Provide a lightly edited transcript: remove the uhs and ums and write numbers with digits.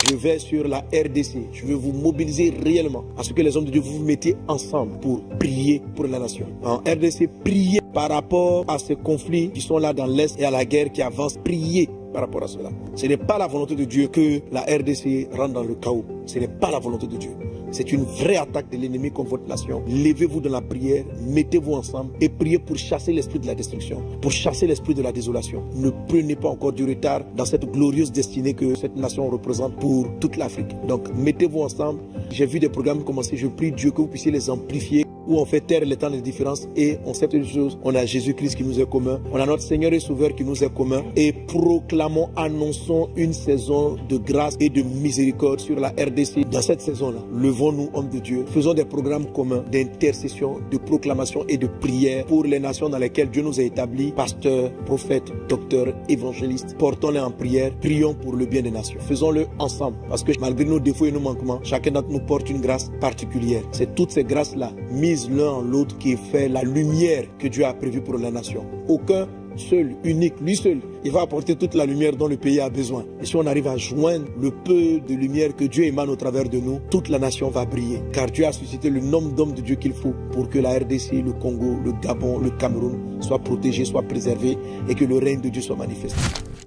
je vais sur la RDC. Je veux vous mobiliser réellement à ce que les hommes de Dieu vous mettiez ensemble pour prier pour la nation. En RDC, priez par rapport à ces conflits qui sont là dans l'Est et à la guerre qui avance. Priez par rapport à cela. Ce n'est pas la volonté de Dieu que la RDC rentre dans le chaos. Ce n'est pas la volonté de Dieu. C'est une vraie attaque de l'ennemi contre votre nation. Levez-vous dans la prière, mettez-vous ensemble et priez pour chasser l'esprit de la destruction, pour chasser l'esprit de la désolation. Ne prenez pas encore du retard dans cette glorieuse destinée que cette nation représente pour toute l'Afrique. Donc mettez-vous ensemble. J'ai vu des programmes commencer. Je prie Dieu que vous puissiez les amplifier, où on fait taire les temps de différence et on sait une chose. On a Jésus-Christ qui nous est commun. On a notre Seigneur et Sauveur qui nous est commun. Et proclamons, annonçons une saison de grâce et de miséricorde sur la RDC. Dans cette saison-là, levons-nous, hommes de Dieu. Faisons des programmes communs d'intercession, de proclamation et de prière pour les nations dans lesquelles Dieu nous a établis. Pasteurs, prophètes, docteurs, évangélistes. Portons-les en prière. Prions pour le bien des nations. Faisons-le ensemble. Parce que malgré nos défauts et nos manquements, chacun d'entre nous porte une grâce particulière. C'est toutes ces grâces-là mises l'un en l'autre qui fait la lumière que Dieu a prévue pour la nation. Aucun seul, unique, lui seul, il va apporter toute la lumière dont le pays a besoin. Et si on arrive à joindre le peu de lumière que Dieu émane au travers de nous, toute la nation va briller. Car Dieu a suscité le nombre d'hommes de Dieu qu'il faut pour que la RDC, le Congo, le Gabon, le Cameroun soient protégés, soient préservés et que le règne de Dieu soit manifesté.